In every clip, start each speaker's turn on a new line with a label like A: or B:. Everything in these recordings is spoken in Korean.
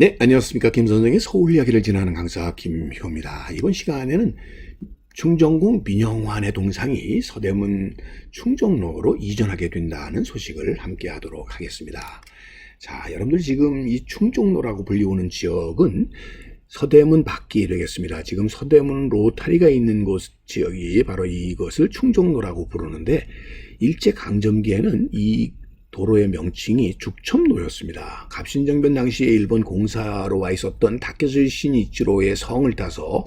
A: 네, 안녕하십니까. 김 선생의 서울 이야기를 진행하는 강사 김효입니다. 이번 시간에는 충정궁 민영환의 동상이 서대문 충정로로 이전하게 된다는 소식을 함께 하도록 하겠습니다. 자, 여러분들 지금 이 충정로라고 불리우는 지역은 서대문 밖이 되겠습니다. 지금 서대문 로타리가 있는 곳 지역이 바로 이것을 충정로라고 부르는데, 일제강점기에는 이 도로의 명칭이 죽첨로였습니다. 갑신정변 당시에 일본 공사로 와 있었던 다케조의 신이치로의 성을 따서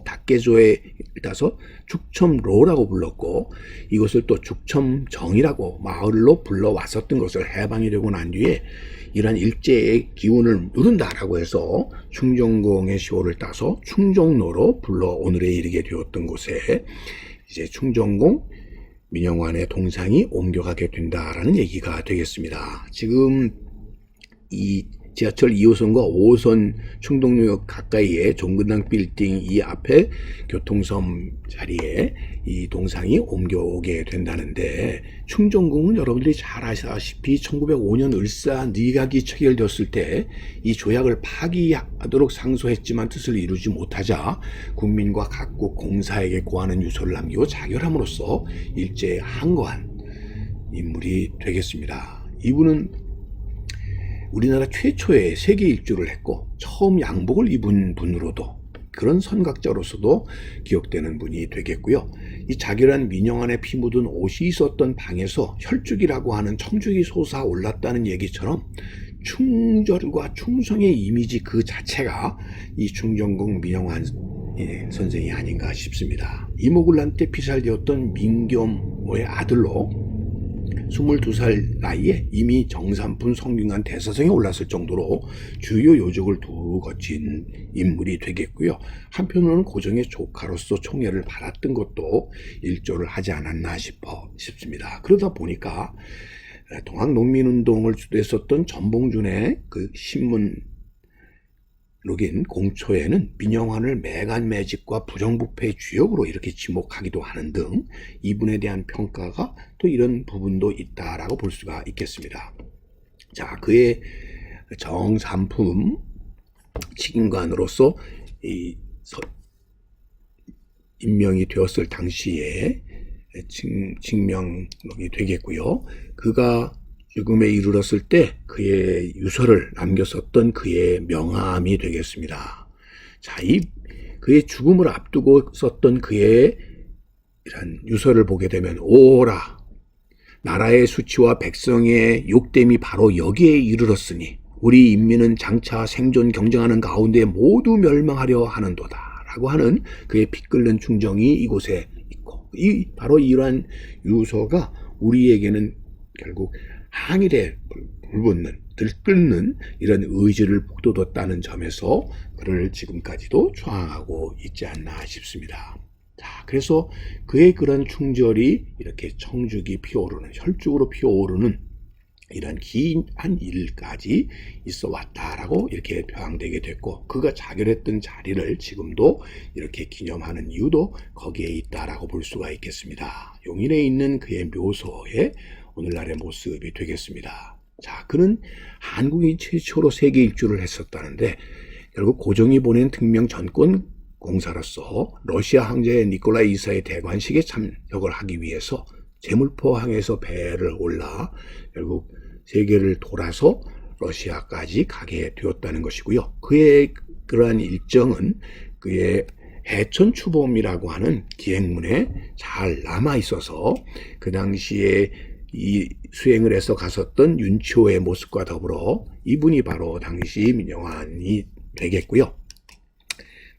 A: 죽첨로라고 불렀고, 이것을 또 죽첨정이라고 마을로 불러왔었던 것을 해방이 되고 난 뒤에 이러한 일제의 기운을 누른다라고 해서 충정궁의 시호를 따서 충정로로 불러 오늘에 이르게 되었던 곳에 이제 충정궁 민영환의 동상이 옮겨가게 된다라는 얘기가 되겠습니다. 지금 이 지하철 2호선과 5호선 충동역 가까이에 종근당 빌딩 이 앞에 교통섬 자리에 이 동상이 옮겨오게 된다는데, 충정궁은 여러분들이 잘 아시다시피 1905년 을사 니각이 체결되었을 때 이 조약을 파기하도록 상소했지만 뜻을 이루지 못하자 국민과 각국 공사에게 고하는 유서를 남기고 자결함으로써 일제에 항거한 인물이 되겠습니다. 이분은 우리나라 최초의 세계 일주를 했고 처음 양복을 입은 분으로도, 그런 선각자로서도 기억되는 분이 되겠고요. 이 자결한 민영환의 피 묻은 옷이 있었던 방에서 혈죽이라고 하는 청죽이 솟아 올랐다는 얘기처럼 충절과 충성의 이미지 그 자체가 이 충정궁 민영환 선생이 아닌가 싶습니다. 이모군란 때 피살되었던 민겸의 아들로 22살 나이에 이미 정삼품 성균관 대사성에 올랐을 정도로 주요 요직을 두루 거친 인물이 되겠고요. 한편으로는 고종의 조카로서 총애를 받았던 것도 일조를 하지 않았나 싶습니다. 그러다 보니까 동학농민운동을 주도했었던 전봉준의 그 신문록인 공초에는 민영환을 매간매직과 부정부패의 주역으로 이렇게 지목하기도 하는 등 이분에 대한 평가가 또 이런 부분도 있다라고 볼 수가 있겠습니다. 자, 그의 정삼품 직인관으로서 임명이 되었을 당시에 증명록이 되겠고요. 그가 죽음에 이르렀을 때 그의 유서를 남겼었던 그의 명함이 되겠습니다. 자, 그의 죽음을 앞두고 썼던 그의 이런 유서를 보게 되면, 오라, 나라의 수치와 백성의 욕됨이 바로 여기에 이르렀으니 우리 인민은 장차 생존 경쟁하는 가운데 모두 멸망하려 하는도다 라고 하는 그의 피 끓는 충정이 이곳에 있고, 바로 이러한 유서가 우리에게는 결국 항일에 불붙는, 들끓는 이런 의지를 북돋웠다는 점에서 그를 지금까지도 저항하고 있지 않나 싶습니다. 자, 그래서 그의 그런 충절이 이렇게 청죽이 피어오르는, 혈죽으로 피어오르는 이런 긴 한 일까지 있어 왔다라고 이렇게 표방되게 됐고, 그가 자결했던 자리를 지금도 이렇게 기념하는 이유도 거기에 있다라고 볼 수가 있겠습니다. 용인에 있는 그의 묘소에 오늘날의 모습이 되겠습니다. 자, 그는 한국인 최초로 세계 일주를 했었다는데, 결국 고종이 보낸 특명 전권 공사로서 러시아 황제 니콜라이 2세의 대관식에 참석을 하기 위해서 제물포항에서 배를 올라 결국 세계를 돌아서 러시아까지 가게 되었다는 것이고요. 그의 그러한 일정은 그의 해천추범이라고 하는 기행문에 잘 남아 있어서 그 당시에 이 수행을 해서 갔었던 윤치호의 모습과 더불어 이분이 바로 당시 민영환이 되겠고요.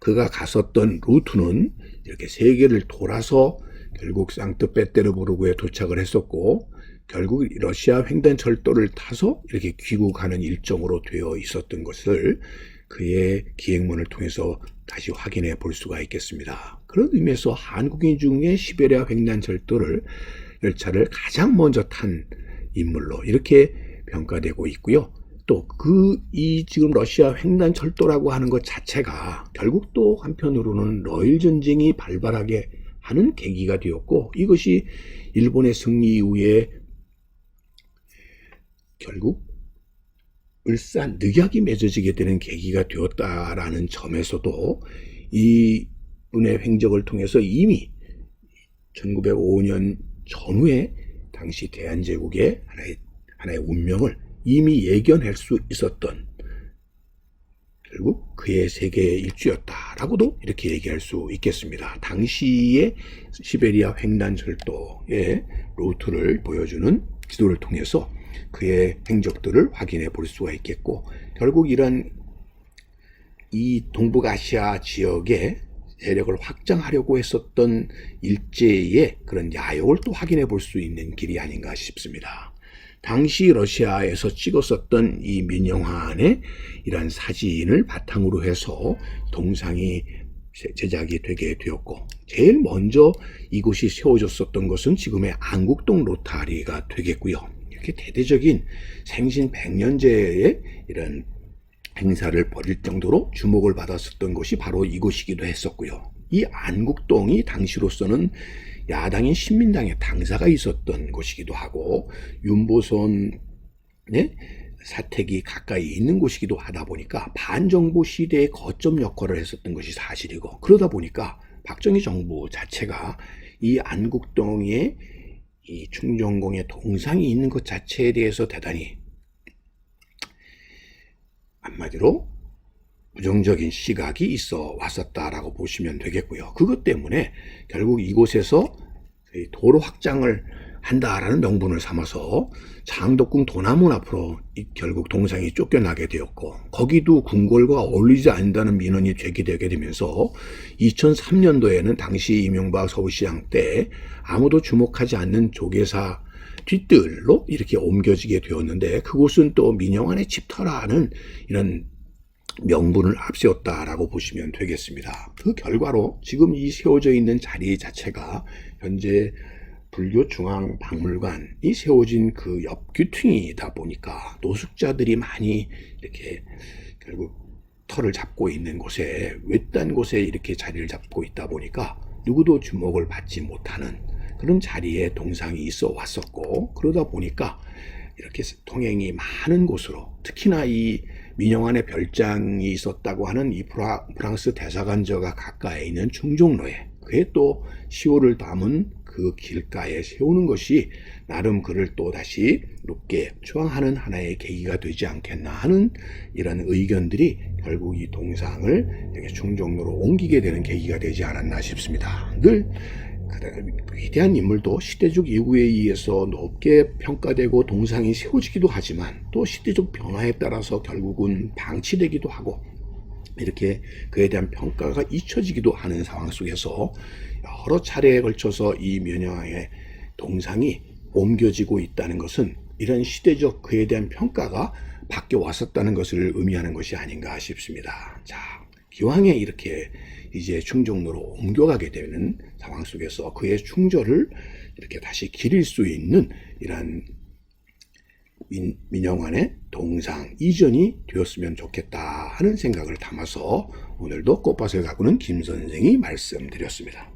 A: 그가 갔었던 루트는 이렇게 세계를 돌아서 결국 상트페테르부르크에 도착을 했었고, 결국 러시아 횡단철도를 타서 이렇게 귀국하는 일정으로 되어 있었던 것을 그의 기행문을 통해서 다시 확인해 볼 수가 있겠습니다. 그런 의미에서 한국인 중에 시베리아 열차를 가장 먼저 탄 인물로 이렇게 평가되고 있고요. 또 이 지금 러시아 횡단철도라고 하는 것 자체가 결국 또 한편으로는 러일 전쟁이 발발하게 하는 계기가 되었고, 이것이 일본의 승리 이후에 결국 을사 늑약이 맺어지게 되는 계기가 되었다라는 점에서도 이 분의 횡적을 통해서 이미 1905년 전후에 당시 대한제국의 하나의 운명을 이미 예견할 수 있었던, 결국 그의 세계 일주였다라고도 이렇게 얘기할 수 있겠습니다. 당시의 시베리아 횡단철도의 루트를 보여주는 지도를 통해서 그의 행적들을 확인해 볼 수가 있겠고, 결국 이 동북아시아 지역의 세력을 확장하려고 했었던 일제의 그런 야욕을 또 확인해 볼 수 있는 길이 아닌가 싶습니다. 당시 러시아에서 찍었었던 이 민영환의 이러한 사진을 바탕으로 해서 동상이 제작이 되게 되었고, 제일 먼저 이곳이 세워졌었던 것은 지금의 안국동 로타리가 되겠고요. 이렇게 대대적인 생신 100년제의 이런 행사를 벌일 정도로 주목을 받았었던 곳이 바로 이곳이기도 했었고요. 이 안국동이 당시로서는 야당인 신민당의 당사가 있었던 곳이기도 하고, 윤보선의 사택이 가까이 있는 곳이기도 하다 보니까 반정부 시대의 거점 역할을 했었던 것이 사실이고, 그러다 보니까 박정희 정부 자체가 이 안국동에 이 충정공의 동상이 있는 것 자체에 대해서 대단히, 한마디로 부정적인 시각이 있어 왔었다라고 보시면 되겠고요. 그것 때문에 결국 이곳에서 도로 확장을 한다라는 명분을 삼아서 장덕궁 도남문 앞으로 결국 동상이 쫓겨나게 되었고, 거기도 궁궐과 어울리지 않는다는 민원이 제기되게 되면서 2003년도에는 당시 이명박 서울시장 때 아무도 주목하지 않는 조계사 뒷뜰로 이렇게 옮겨지게 되었는데, 그곳은 또 민영환의 집터라는 이런 명분을 앞세웠다라고 보시면 되겠습니다. 그 결과로 지금 이 세워져 있는 자리 자체가 현재 불교중앙박물관이 세워진 그 옆 귀퉁이다 보니까 노숙자들이 많이 이렇게 결국 터를 잡고 있는 곳에, 외딴 곳에 이렇게 자리를 잡고 있다 보니까 누구도 주목을 받지 못하는 그런 자리에 동상이 있어 왔었고, 그러다 보니까 이렇게 통행이 많은 곳으로, 특히나 이 민영환의 별장이 있었다고 하는 이 프랑스 대사관저가 가까이 있는 충정로에, 그에 또 시호를 담은 그 길가에 세우는 것이 나름 그를 또 다시 높게 추앙하는 하나의 계기가 되지 않겠나 하는 이런 의견들이 결국 이 동상을 여기 충정로로 옮기게 되는 계기가 되지 않았나 싶습니다. 늘 위대한 인물도 시대적 이유에 의해서 높게 평가되고 동상이 세워지기도 하지만, 또 시대적 변화에 따라서 결국은 방치되기도 하고, 이렇게 그에 대한 평가가 잊혀지기도 하는 상황 속에서 여러 차례에 걸쳐서 이 민영환의 동상이 옮겨지고 있다는 것은 이런 시대적 그에 대한 평가가 바뀌어 왔었다는 것을 의미하는 것이 아닌가 싶습니다. 자, 기왕에 이렇게 이제 충정로로 옮겨가게 되는 상황 속에서 그의 충절을 이렇게 다시 기릴 수 있는 이러한 민영환의 동상 이전이 되었으면 좋겠다 하는 생각을 담아서 오늘도 꽃밭을 가꾸는 김 선생이 말씀드렸습니다.